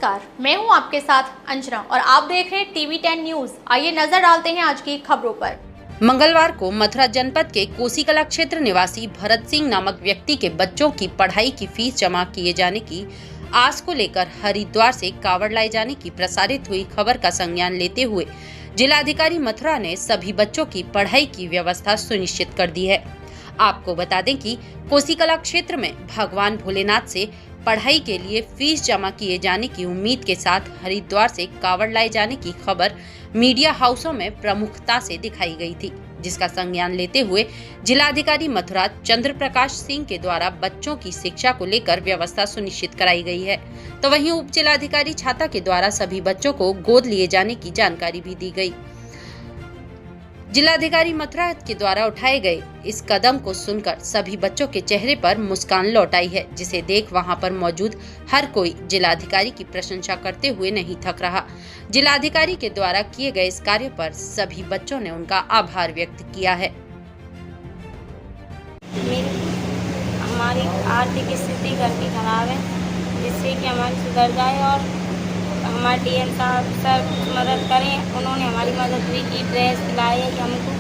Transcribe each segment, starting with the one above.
नमस्कार, मैं हूं आपके साथ अंजना और आप देख रहे हैं टीवी 10 न्यूज। आइए नजर डालते हैं आज की खबरों पर। मंगलवार को मथुरा जनपद के कोसीकला क्षेत्र निवासी भरत सिंह नामक व्यक्ति के बच्चों की पढ़ाई की फीस जमा किए जाने की आस को लेकर हरिद्वार से कावड़ लाए जाने की प्रसारित हुई खबर का संज्ञान लेते हुए जिलाधिकारी मथुरा ने सभी बच्चों की पढ़ाई की व्यवस्था सुनिश्चित कर दी है। आपको बता दें कि कोसीकला क्षेत्र में भगवान भोलेनाथ से पढ़ाई के लिए फीस जमा किए जाने की उम्मीद के साथ हरिद्वार से कावड़ लाए जाने की खबर मीडिया हाउसों में प्रमुखता से दिखाई गई थी, जिसका संज्ञान लेते हुए जिलाधिकारी मथुरा चंद्र प्रकाश सिंह के द्वारा बच्चों की शिक्षा को लेकर व्यवस्था सुनिश्चित कराई गई है। तो वहीं उप जिलाधिकारी छाता के द्वारा सभी बच्चों को गोद लिए जाने की जानकारी भी दी गई। जिलाधिकारी मथुरा के द्वारा उठाए गए इस कदम को सुनकर सभी बच्चों के चेहरे पर मुस्कान लौट आई है, जिसे देख वहां पर मौजूद हर कोई जिलाधिकारी की प्रशंसा करते हुए नहीं थक रहा। जिलाधिकारी के द्वारा किए गए इस कार्य पर सभी बच्चों ने उनका आभार व्यक्त किया है। हमारी आर्थिक स्थिति घर की खराब है, जिससे कि हमारी सुधर जाए और हमारे डीएम साहब सर मदद करें। उन्होंने हमारी मदद भी की, ड्रेस दिलाई, हमको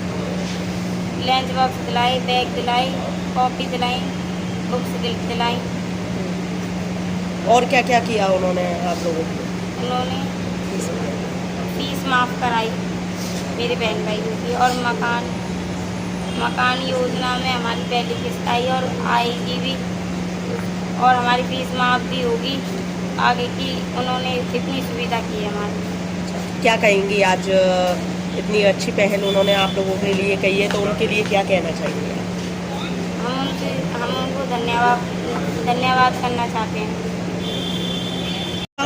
लंच बॉक्स दिलाई, बैग दिलाई, कॉपी दिलाई, बुक्स दिलाई। और क्या क्या किया उन्होंने आप लोगों को? उन्होंने फीस माफ़ कराई मेरे बहन भाइयों की, और मकान योजना में हमारी पहली किस्त आई और आएगी भी, और हमारी फीस माफ़ भी होगी आगे की। उन्होंने कितनी सुविधा की है हमारी। क्या कहेंगी, आज इतनी अच्छी पहल उन्होंने आप लोगों के लिए कही है, तो उनके लिए क्या कहना चाहिए? हम उनको धन्यवाद करना चाहते हैं।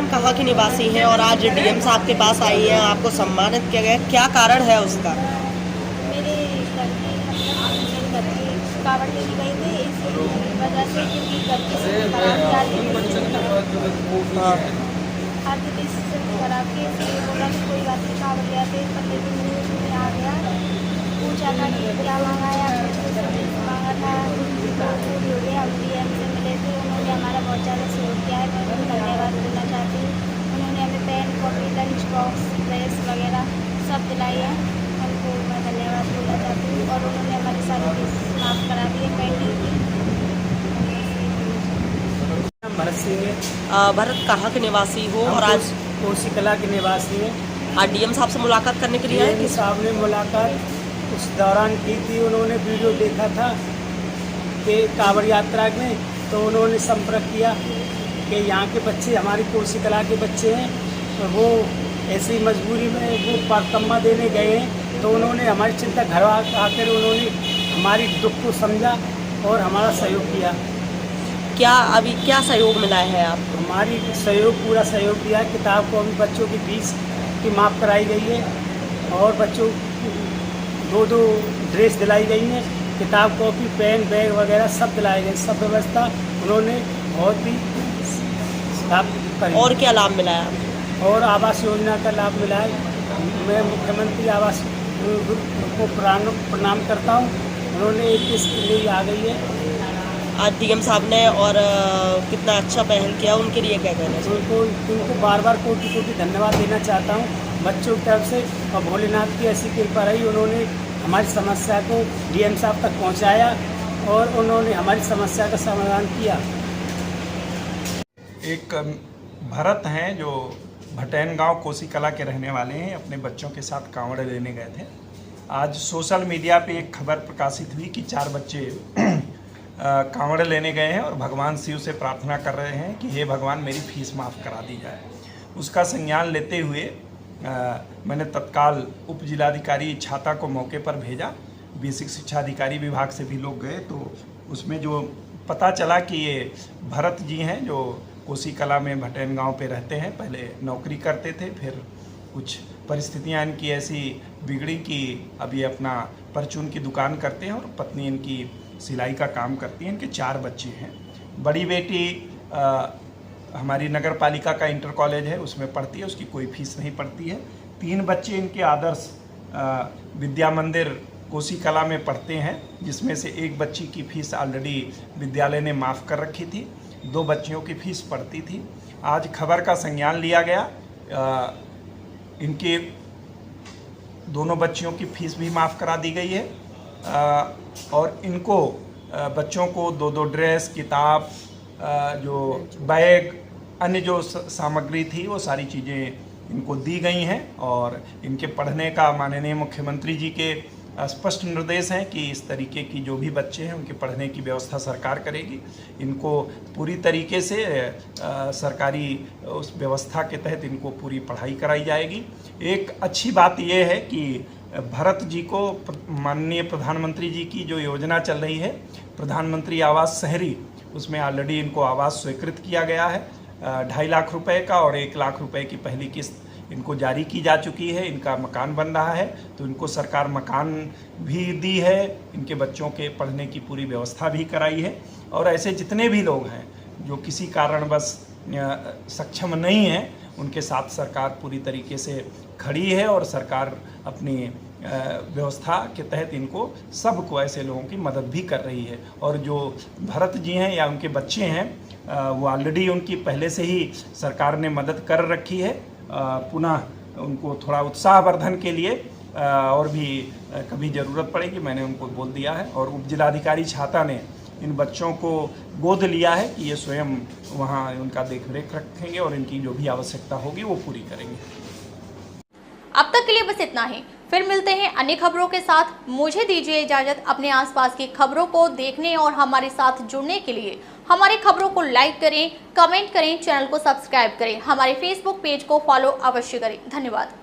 कहाँ की निवासी हैं और आज डीएम साहब के पास आई हैं, आपको सम्मानित किया गया, क्या कारण है उसका? मेरे घर की कावड़ लेके गई थी, इस वजह से, क्योंकि घर की स्थिति खराब थी, आर्थिक स्थिति खराब थी, इसलिए बोला कि कोई बात नहीं, कावड़ ले आते। पर लेकिन न्यूज़ में आ गया, पूछा था कि क्या मांगा है, मांगा था तो पूरी हो गई। हम डीएम से मिले थे, उन्होंने हमारा बहुत ज़्यादा सहयोग किया है, मैं उनको धन्यवाद देना चाहती हूँ। उन्होंने हमें pen, copy, lunch box, dress वगैरह सब दिलाई है, उनको मैं धन्यवाद देना चाहती हूँ। और उन्होंने हमारी सारी फीस माफ़ करा दी है पेंडिंग की। भरत सिंह है। भरत कहाँ के निवासी हो और आज कोसीकला के निवासी हैं। आज डीएम साहब से मुलाकात करने के लिए आए डीएम थे? साहब ने मुलाकात उस दौरान की थी, उन्होंने वीडियो देखा था कि कांवड़ यात्रा में, तो उन्होंने संपर्क किया कि यहाँ के बच्चे हमारी कोसीकला के बच्चे हैं, और वो ऐसी मजबूरी में वो परिक्रमा देने गए हैं, तो उन्होंने हमारी चिंता घर आकर उन्होंने हमारी दुख को समझा और हमारा सहयोग किया। क्या अभी क्या सहयोग मिला है आपको? हमारी पूरा सहयोग दिया है। किताब को अभी बच्चों की फीस की माफ़ कराई गई है, और बच्चों को 2 ड्रेस दिलाई गई हैं, किताब, कॉपी, पेन, बैग वगैरह सब दिलाए गए। सब व्यवस्था उन्होंने बहुत ही स्थापित करी। और क्या लाभ मिला है आपको? और आवास योजना का लाभ मिला है। मैं मुख्यमंत्री आवास को प्रणाम करता हूँ, उन्होंने एक किस्त ली आ गई है। आज डीएम साहब ने और कितना अच्छा पहल किया, उनके लिए क्या कहना चाहिए? उनको बार बार कोटि धन्यवाद देना चाहता हूँ बच्चों की तरफ से, और भोलेनाथ की ऐसी कृपा रही, उन्होंने हमारी समस्या को डीएम साहब तक पहुँचाया और उन्होंने हमारी समस्या का समाधान किया। एक भरत हैं जो भटैन गांव कोसीकला के रहने वाले हैं, अपने बच्चों के साथ कांवड़ लेने गए थे। आज सोशल मीडिया पे एक खबर प्रकाशित हुई कि 4 बच्चे कांवड़ लेने गए हैं और भगवान शिव से प्रार्थना कर रहे हैं कि हे भगवान मेरी फीस माफ़ करा दी जाए। उसका संज्ञान लेते हुए मैंने तत्काल उप जिलाधिकारी छाता को मौके पर भेजा। बेसिक शिक्षा अधिकारी विभाग से भी लोग गए, तो उसमें जो पता चला कि ये भरत जी हैं जो कोसीकला में भटैन गांव पे रहते हैं। पहले नौकरी करते थे, फिर कुछ परिस्थितियां इनकी ऐसी बिगड़ी कि अब ये अपना परचून की दुकान करते हैं और पत्नी इनकी सिलाई का काम करती हैं। इनके 4 बच्चे हैं। बड़ी बेटी हमारी नगर पालिका का इंटर कॉलेज है, उसमें पढ़ती है, उसकी कोई फीस नहीं पड़ती है। 3 बच्चे इनके आदर्श विद्या मंदिर कोसीकला में पढ़ते हैं, जिसमें से एक बच्ची की फीस ऑलरेडी विद्यालय ने माफ़ कर रखी थी, 2 बच्चियों की फीस पड़ती थी। आज खबर का संज्ञान लिया गया। इनके दोनों बच्चियों की फीस भी माफ़ करा दी गई है और इनको बच्चों को दो ड्रेस, किताब, जो बैग, अन्य जो सामग्री थी वो सारी चीज़ें इनको दी गई हैं और इनके पढ़ने का माननीय मुख्यमंत्री जी के स्पष्ट निर्देश हैं कि इस तरीके की जो भी बच्चे हैं उनके पढ़ने की व्यवस्था सरकार करेगी। इनको पूरी तरीके से सरकारी उस व्यवस्था के तहत इनको पूरी पढ़ाई कराई जाएगी। एक अच्छी बात यह है कि भरत जी को माननीय प्रधानमंत्री जी की जो योजना चल रही है प्रधानमंत्री आवास शहरी, उसमें ऑलरेडी इनको आवास स्वीकृत किया गया है। 2.5 लाख रुपए का और 1 लाख रुपए की पहली किस्त इनको जारी की जा चुकी है। इनका मकान बन रहा है तो इनको सरकार मकान भी दी है, इनके बच्चों के पढ़ने की पूरी व्यवस्था भी कराई है। और ऐसे जितने भी लोग हैं जो किसी कारणवश सक्षम नहीं हैं उनके साथ सरकार पूरी तरीके से खड़ी है और सरकार अपनी व्यवस्था के तहत इनको सबको, ऐसे लोगों की मदद भी कर रही है। और जो भरत जी हैं या उनके बच्चे हैं वो ऑलरेडी उनकी पहले से ही सरकार ने मदद कर रखी है। पुनः उनको थोड़ा उत्साहवर्धन के लिए और भी कभी ज़रूरत पड़ेगी मैंने उनको बोल दिया है। और उप जिलाधिकारी छाता ने इन बच्चों को गोद लिया है कि ये स्वयं वहाँ उनका देख रेख रखेंगे और इनकी जो भी आवश्यकता होगी वो पूरी करेंगे। अब तक के लिए बस इतना ही, फिर मिलते हैं अन्य खबरों के साथ। मुझे दीजिए इजाजत। अपने आसपास की खबरों को देखने और हमारे साथ जुड़ने के लिए हमारी खबरों को लाइक करें, कमेंट करें, चैनल को सब्सक्राइब करें, हमारे फेसबुक पेज को फॉलो अवश्य करें। धन्यवाद।